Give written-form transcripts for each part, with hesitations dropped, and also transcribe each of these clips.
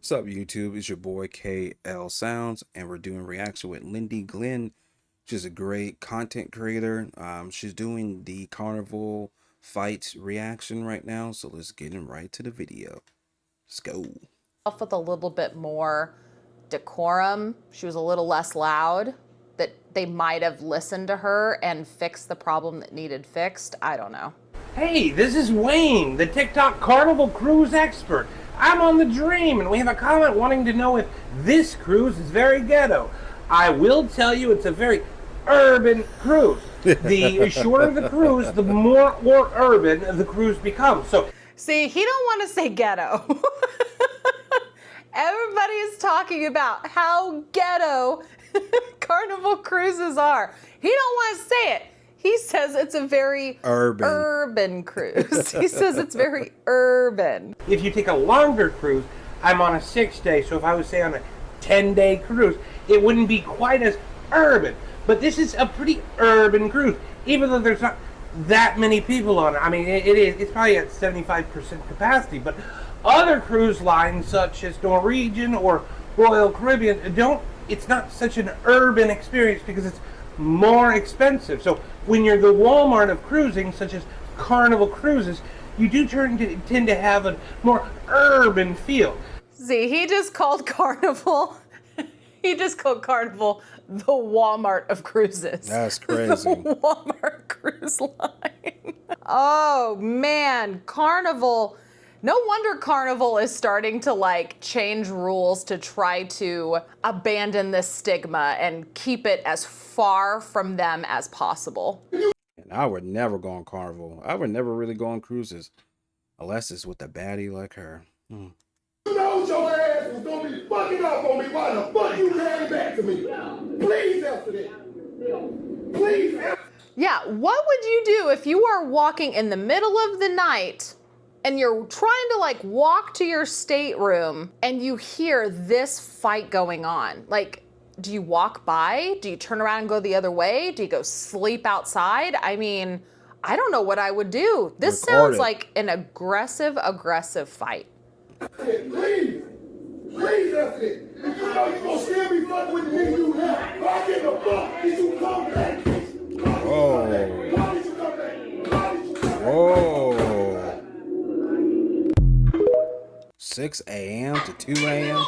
What's up, YouTube? It's your boy KL Sounds, and we're doing reaction with Lindy Glenn. She's a great content creator. She's doing the Carnival fights reaction right now, so let's get in right to the video. Let's go. With a little bit more decorum. She was a little less loud, that they might have listened to her and fixed the problem that needed fixed. I don't know. Hey, this is Wayne, the TikTok Carnival Cruise expert. I'm on the Dream, and we have a comment wanting to know if this cruise is very ghetto. I will tell you it's a very urban cruise. The shorter the cruise, the more urban the cruise becomes. So, see, he don't want to say ghetto. Everybody is talking about how ghetto Carnival Cruises are. He don't want to say it. He says it's a very urban cruise. He says it's very urban. if you take a longer cruise, I'm on a 6-day, so if I was, say, on a 10-day cruise, it wouldn't be quite as urban. But this is a pretty urban cruise, even though there's not that many people on it. I mean, it's probably at 75% capacity, but other cruise lines such as Norwegian or Royal Caribbean it's not such an urban experience because it's more expensive. So when you're the Walmart of cruising, such as Carnival Cruises, you do tend to have a more urban feel. See, he just called Carnival the Walmart of cruises. That's crazy. The Walmart cruise line. Oh man, Carnival. No wonder Carnival is starting to like change rules to try to abandon this stigma and keep it as far from them as possible. And I would never go on Carnival. I would never really go on cruises unless it's with a baddie like her. You know your ass was gonna be fucking up on me. Why the fuck you came back to me? Please answer that. Please answer. Yeah, what would you do if you are walking in the middle of the night and you're trying to like walk to your stateroom and you hear this fight going on? Like, do you walk by? Do you turn around and go the other way? Do you go sleep outside? I mean, I don't know what I would do. This sounds like an aggressive fight. Please answer it. If you know you're gonna still be fucking with the nigga you left, why get the fuck did you come back? Whoa. Why did you come back? Why did you come back? Whoa. 6 a.m. to 2 a.m.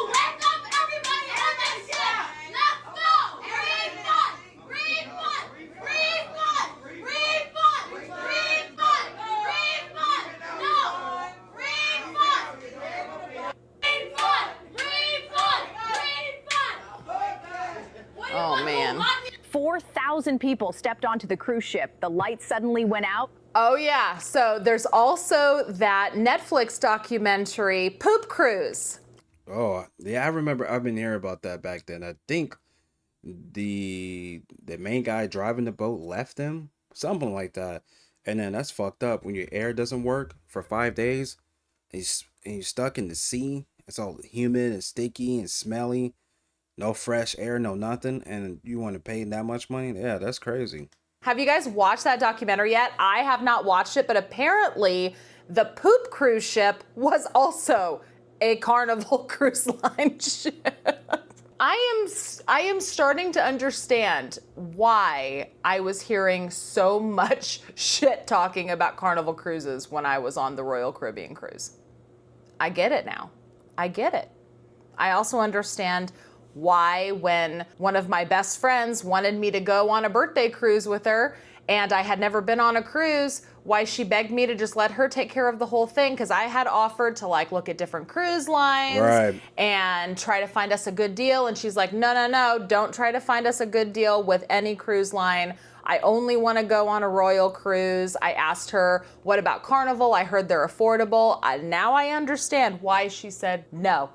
Oh man. 4,000 people stepped onto the cruise ship. The lights suddenly went out. Oh yeah, so there's also that Netflix documentary, Poop Cruise. Oh, yeah, I remember. I've been hearing about that back then. I think the main guy driving the boat left him, something like that. And then that's fucked up when your air doesn't work for 5 days. And you're stuck in the sea. It's all humid and sticky and smelly. No fresh air, no nothing. And you want to pay that much money? Yeah, that's crazy. Have you guys watched that documentary yet? I have not watched it, but apparently the Poop Cruise ship was also a Carnival Cruise Line ship. I am starting to understand why I was hearing so much shit talking about Carnival Cruises when I was on the Royal Caribbean cruise. I get it now. I get it. I also understand why when one of my best friends wanted me to go on a birthday cruise with her and I had never been on a cruise, why she begged me to just let her take care of the whole thing, because I had offered to like look at different cruise lines and try to find us a good deal, and she's like, no, don't try to find us a good deal with any cruise line. I only want to go on a Royal cruise. I asked her, what about Carnival? I heard they're affordable. Now I understand why she said no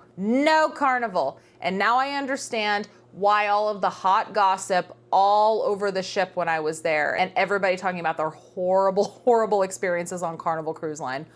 Carnival. And now I understand why all of the hot gossip all over the ship when I was there and everybody talking about their horrible experiences on Carnival Cruise Line.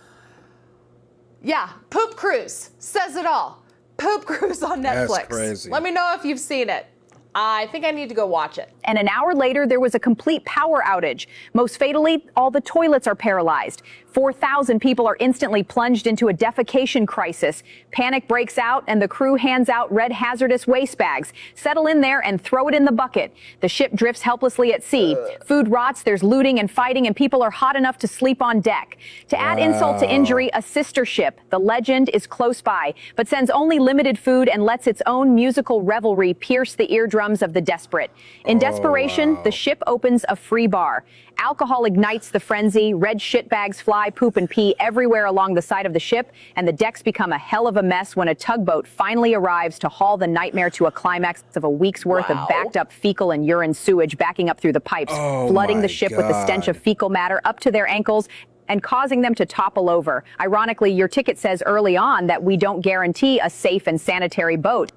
Yeah, Poop Cruise says it all. Poop Cruise on Netflix. That's crazy. Let me know if you've seen it. I think I need to go watch it. And an hour later, there was a complete power outage. Most fatally, all the toilets are paralyzed. 4,000 people are instantly plunged into a defecation crisis. Panic breaks out and the crew hands out red hazardous waste bags. Settle in there and throw it in the bucket. The ship drifts helplessly at sea. Food rots, there's looting and fighting, and people are hot enough to sleep on deck. To add insult to injury, a sister ship, the Legend, is close by, but sends only limited food and lets its own musical revelry pierce the eardrums of the desperate. In desperation, the ship opens a free bar. Alcohol ignites the frenzy, red shit bags fly, poop and pee everywhere along the side of the ship, and the decks become a hell of a mess when a tugboat finally arrives to haul the nightmare to a climax of a week's worth of backed up fecal and urine sewage backing up through the pipes, flooding the ship with the stench of fecal matter up to their ankles and causing them to topple over. Ironically, your ticket says early on that we don't guarantee a safe and sanitary boat.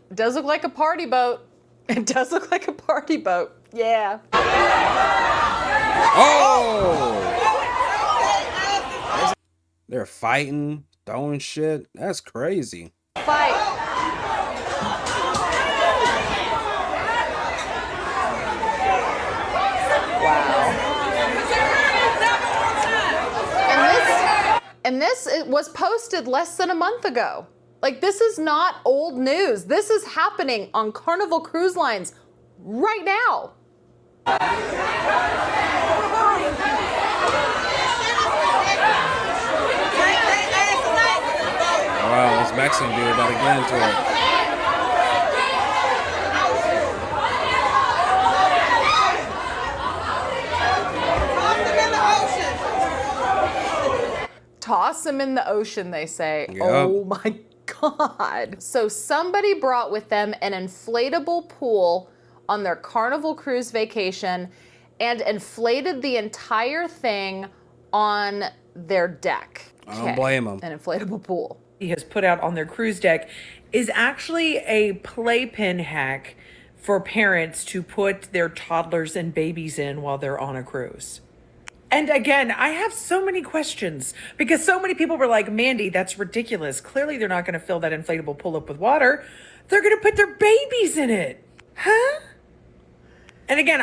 It does look like a party boat. It does look like a party boat. Yeah. Oh! They're fighting, throwing shit. That's crazy. Fight. Wow. And this it was posted less than a month ago. Like, this is not old news. This is happening on Carnival Cruise Lines right now. Wow, this Mexican dude about to get into it. Toss them in the ocean, they say. Yep. Oh my God. So somebody brought with them an inflatable pool on their Carnival Cruise vacation and inflated the entire thing on their deck. I don't blame them. An inflatable pool. He has put out on their cruise deck is actually a playpen hack for parents to put their toddlers and babies in while they're on a cruise. And again, I have so many questions because so many people were like, Mandy, that's ridiculous. Clearly, they're not going to fill that inflatable pool up with water. They're going to put their babies in it. Huh? And again,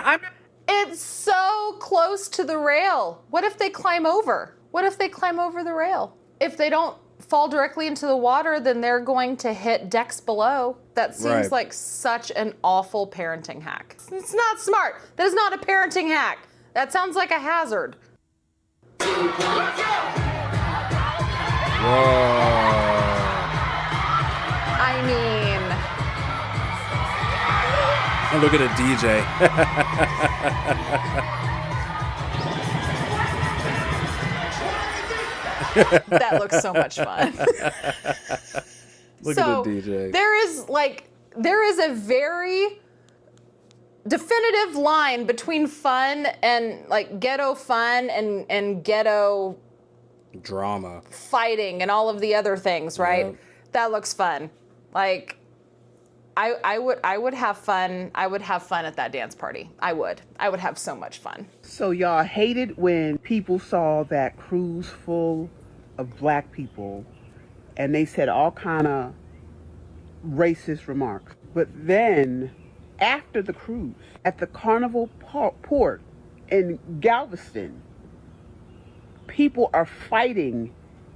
It's so close to the rail. What if they climb over? What if they climb over the rail? If they don't fall directly into the water, then they're going to hit decks below. That seems like such an awful parenting hack. It's not smart. That is not a parenting hack. That sounds like a hazard. Whoa. I mean... And look at a DJ. That looks so much fun. Look at the DJ. There is a very definitive line between fun and like ghetto fun and ghetto drama, fighting, and all of the other things, right? Yep. That looks fun. Like I would have fun. I would have fun at that dance party. I would have so much fun. So y'all hated when people saw that cruise full of black people and they said all kind of racist remarks. But then after the cruise at the Carnival port in Galveston, people are fighting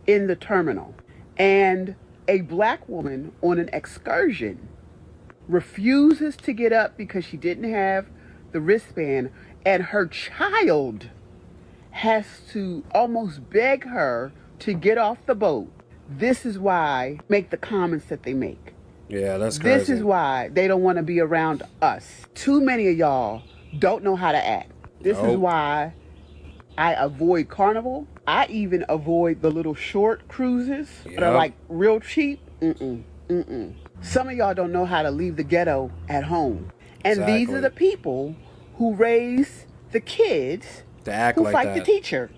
in the terminal. And a black woman on an excursion refuses to get up because she didn't have the wristband, and her child has to almost beg her to get off the boat. This is why make the comments that they make. Yeah, that's crazy. This is why they don't want to be around us. Too many of y'all don't know how to act. This is why I avoid Carnival. I even avoid the little short cruises that are like real cheap. Some of y'all don't know how to leave the ghetto at home. And these are the people who raise the kids to act who like fight that. the teacher.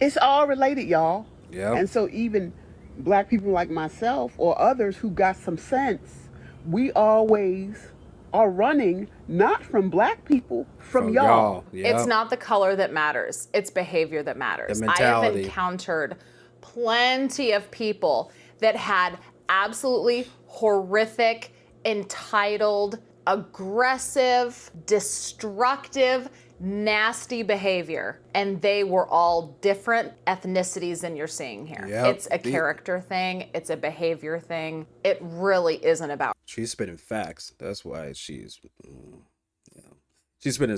It's all related, y'all. Yep. And so even black people like myself or others who got some sense, we always are running not from black people, from y'all. Yep. It's not the color that matters. It's behavior that matters. The I have mentality. encountered plenty of people that had absolutely horrific, entitled, aggressive, destructive, nasty behavior, and they were all different ethnicities than you're seeing here. Yep. It's a character thing, it's a behavior thing. It really isn't about. She's spitting facts. That's why she's spitting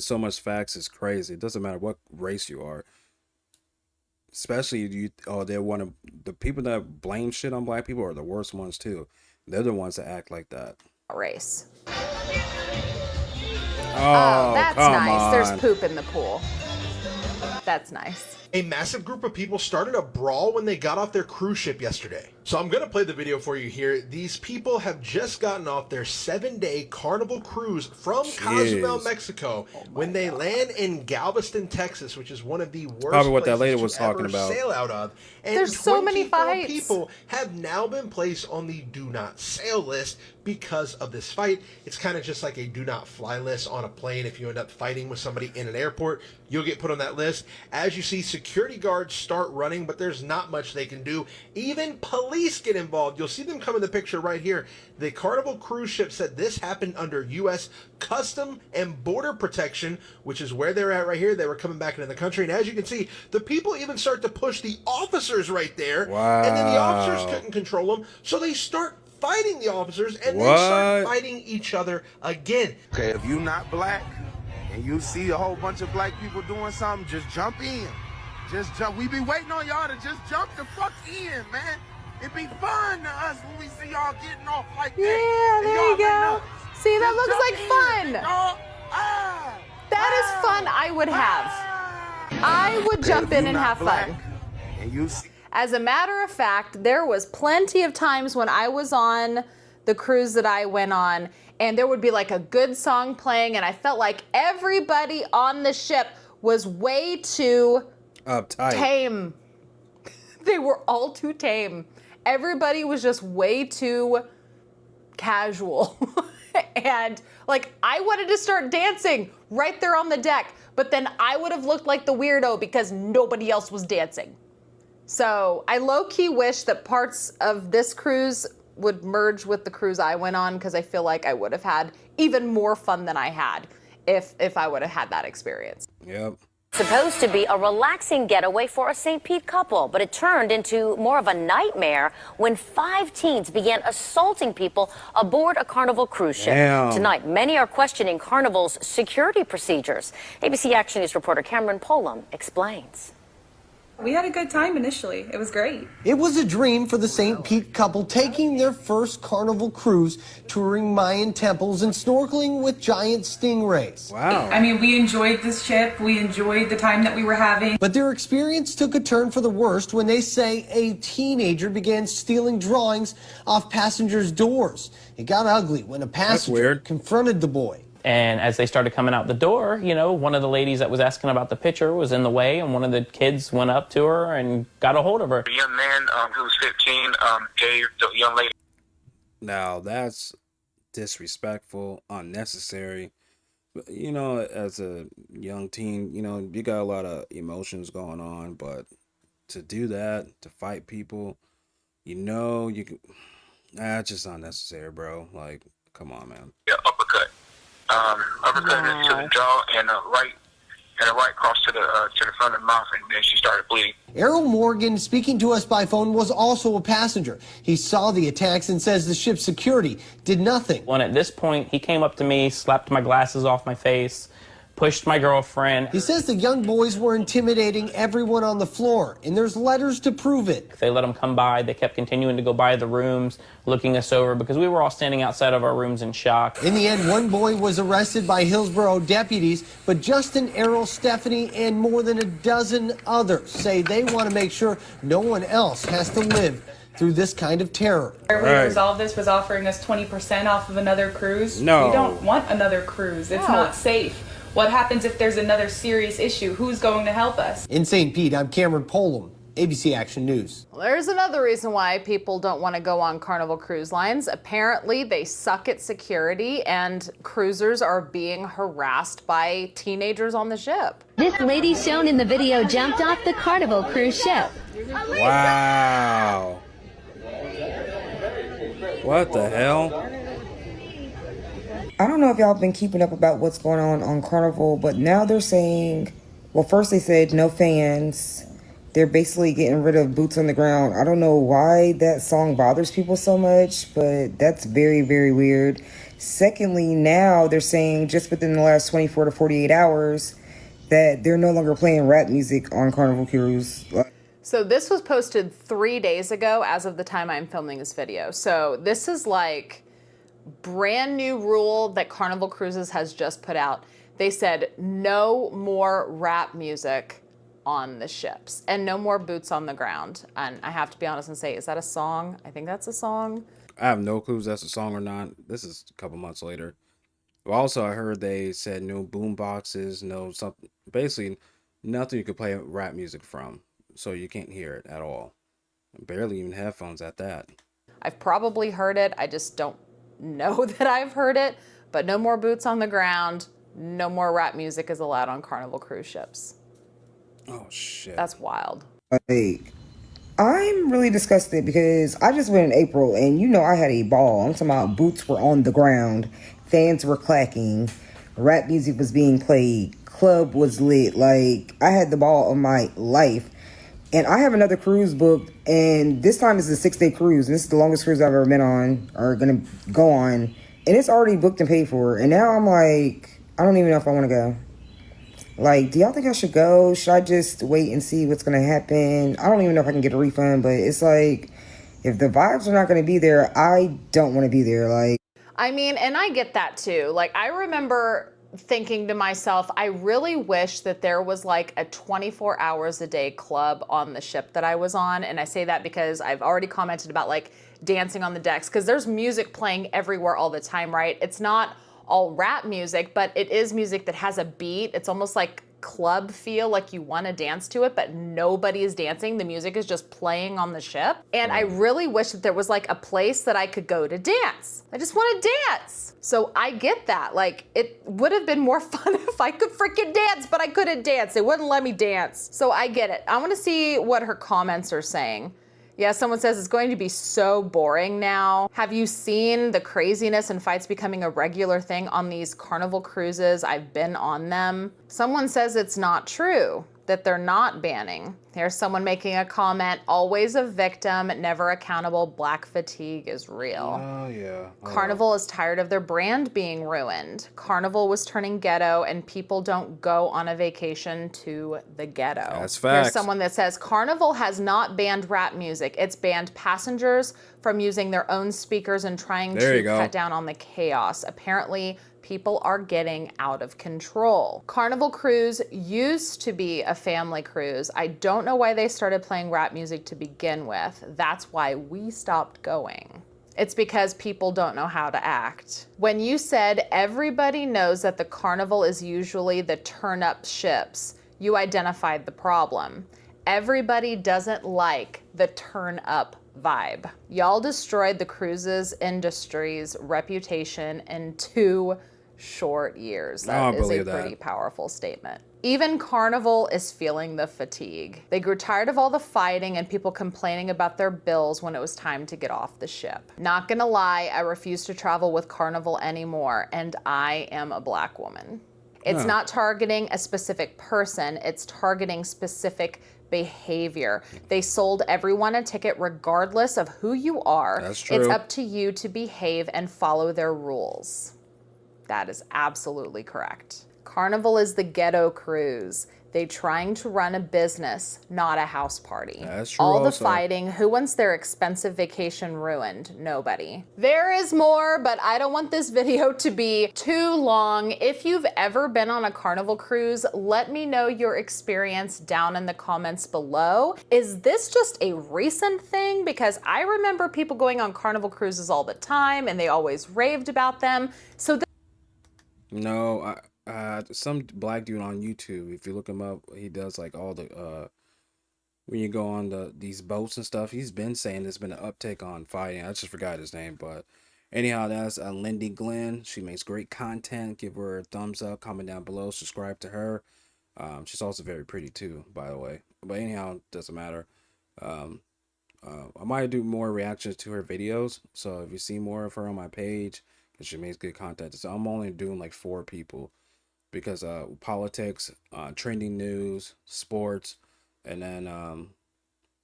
so much facts. It's crazy. It doesn't matter what race you are. Especially they're one of the people that blame shit on black people are the worst ones too. They're the ones that act like that. Race. Oh, that's come nice. on. There's poop in the pool. That's nice. A massive group of people started a brawl when they got off their cruise ship yesterday. So I'm going to play the video for you here. These people have just gotten off their 7-day Carnival Cruise from Cozumel, Mexico, when they land in Galveston, Texas, which is one of the worst Probably what that places lady to was talking ever about. sail out of. And There's so many 24 fights. people have now been placed on the do not sail list because of this fight. It's kind of just like a do not fly list on a plane. If you end up fighting with somebody in an airport, you'll get put on that list. As you see, security guards start running, but there's not much they can do. Even police get involved. You'll see them come in the picture right here. The Carnival cruise ship said this happened under U.S. Custom and Border Protection, which is where they're at right here. They were coming back into the country, and as you can see, the people even start to push the officers right there. Wow. And then the officers couldn't control them, so they start fighting the officers, and they start fighting each other again. Okay, if you're not black and you see a whole bunch of black people doing something, just jump in. Just jump. We be waiting on y'all to just jump the fuck in, man. It be fun to us when we see y'all getting off like that. Yeah, there you go. See, that looks like fun. That is fun I would have. I would jump in and have fun. And you see As a matter of fact, there was plenty of times when I was on the cruise that I went on, and there would be like a good song playing, and I felt like everybody on the ship was way too uptight. Tame. They were all too tame. Everybody was just way too casual. And like, I wanted to start dancing right there on the deck, but then I would have looked like the weirdo because nobody else was dancing. So I low-key wish that parts of this cruise would merge with the cruise I went on, because I feel like I would have had even more fun than I had if I would have had that experience. Yep. Supposed to be a relaxing getaway for a St. Pete couple, but it turned into more of a nightmare when 5 teens began assaulting people aboard a Carnival cruise ship. Damn. Tonight, many are questioning Carnival's security procedures. ABC Action News reporter Cameron Polam explains. We had a good time initially. It was great. It was a dream for the St. Pete couple taking their first Carnival cruise, touring Mayan temples and snorkeling with giant stingrays. Wow. I mean, we enjoyed this trip. We enjoyed the time that we were having. But their experience took a turn for the worst when they say a teenager began stealing drawings off passengers' doors. It got ugly when a passenger confronted the boy. And as they started coming out the door, you know, one of the ladies that was asking about the picture was in the way, and one of the kids went up to her and got a hold of her. A young man who was 15 gave the young lady. Now that's disrespectful, unnecessary. You know, as a young teen, you know, you got a lot of emotions going on, but to do that, to fight people, you know, you can. That's just unnecessary, bro. Like, come on, man. Yeah, uppercut. Uppercut to the jaw and a right cross to the front of the mouth, and then she started bleeding. Errol Morgan, speaking to us by phone, was also a passenger. He saw the attacks and says the ship's security did nothing. When at this point, he came up to me, slapped my glasses off my face, pushed my girlfriend. He says the young boys were intimidating everyone on the floor, and there's letters to prove it. They let them come by. They kept continuing to go by the rooms, looking us over, because we were all standing outside of our rooms in shock. In the end, one boy was arrested by Hillsborough deputies, but Justin, Errol, Stephanie, and more than a dozen others say they want to make sure no one else has to live through this kind of terror. Our way to resolve this was offering us 20% off of another cruise. No. We don't want another cruise. It's not safe. What happens if there's another serious issue? Who's going to help us? In St. Pete, I'm Cameron Polam, ABC Action News. Well, there's another reason why people don't want to go on Carnival Cruise Lines. Apparently, they suck at security, and cruisers are being harassed by teenagers on the ship. This lady shown in the video jumped off the Carnival cruise ship. Wow. What the hell? I don't know if y'all been keeping up about what's going on Carnival, but now they're saying, well, first they said no fans. They're basically getting rid of boots on the ground. I don't know why that song bothers people so much, but that's very, very weird. Secondly, now they're saying just within the last 24 to 48 hours that they're no longer playing rap music on Carnival Cruise. So this was posted 3 days ago as of the time I'm filming this video. So this is like brand new rule that Carnival Cruises has just put out. They said no more rap music on the ships and no more boots on the ground. And I have to be honest and say, is that a song? I think that's a song. I have no clue if that's a song or not. This is a couple months later. But also, I heard they said no boom boxes, no something, basically nothing you could play rap music from, so you can't hear it at all. Barely even headphones at that. I've probably heard it. I just don't know that I've heard it. But no more boots on the ground. No more rap music is allowed on Carnival cruise ships. Oh shit. That's wild. Like, I'm really disgusted because I just went in April and I had a ball. I'm talking about boots were on the ground, fans were clacking, rap music was being played, club was lit. Like, I had the ball of my life. And I have another cruise booked, and this time is a 6-day cruise. And this is the longest cruise I've ever been on or gonna go on. And it's already booked and paid for. And now I'm like, I don't even know if I want to go. Like, do y'all think I should go? Should I just wait and see what's going to happen? I don't even know if I can get a refund, but it's like, if the vibes are not going to be there, I don't want to be there. Like, I mean, and I get that too. Like, I remember thinking to myself, I really wish that there was like a 24 hours a day club on the ship that I was on. And I say that because I've already commented about like dancing on the decks, because there's music playing everywhere all the time, right? It's not all rap music, but it is music that has a beat. It's almost like club feel, like you want to dance to it, but nobody is dancing. The music is just playing on the ship. And I really wish that there was like a place that I could go to dance. I just want to dance. So I get that. Like, it would have been more fun if I could freaking dance, but I couldn't dance. They wouldn't let me dance. So I get it. I want to see what her comments are saying. Yeah, someone says it's going to be so boring now. Have you seen the craziness and fights becoming a regular thing on these Carnival cruises? I've been on them. Someone says it's not true, that they're not banning. There's someone making a comment, always a victim, never accountable, black fatigue is real. Oh, yeah. Carnival is tired of their brand being ruined. Carnival was turning ghetto, and people don't go on a vacation to the ghetto. That's facts. There's someone that says Carnival has not banned rap music. It's banned passengers from using their own speakers and trying to cut down on the chaos. Apparently, people are getting out of control. Carnival Cruise used to be a family cruise. I don't know why they started playing rap music to begin with. That's why we stopped going. It's because people don't know how to act. When you said everybody knows that the Carnival is usually the turn-up ships, you identified the problem. Everybody doesn't like the turn-up vibe. Y'all destroyed the cruises industry's reputation in 2 short years. That is a pretty powerful statement. Even Carnival is feeling the fatigue. They grew tired of all the fighting and people complaining about their bills when it was time to get off the ship. Not gonna lie, I refuse to travel with Carnival anymore, and I am a black woman. It's not targeting a specific person, it's targeting specific behavior. They sold everyone a ticket regardless of who you are. That's true. It's up to you to behave and follow their rules. That is absolutely correct. Carnival is the ghetto cruise. They trying to run a business, not a house party. That's true. All the fighting, who wants their expensive vacation ruined? Nobody. There is more, but I don't want this video to be too long. If you've ever been on a Carnival cruise, let me know your experience down in the comments below. Is this just a recent thing? Because I remember people going on Carnival cruises all the time and they always raved about them. So No, some black dude on YouTube, if you look him up, he does like all the when you go on these boats and stuff, he's been saying there's been an uptick on fighting. I just forgot his name, but anyhow, that's Lindy Glenn. She makes great content. Give her a thumbs up, comment down below, subscribe to her. She's also very pretty too, by the way. But anyhow, doesn't matter. I might do more reactions to her videos, so if you see more of her on my page, and she makes good content. So I'm only doing like 4 people because politics, trending news, sports, and then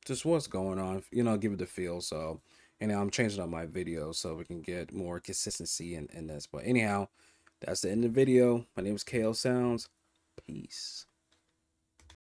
just what's going on. Give it the feel. So anyhow, I'm changing up my videos so we can get more consistency in this. But anyhow, that's the end of the video. My name is KL Sounds. Peace.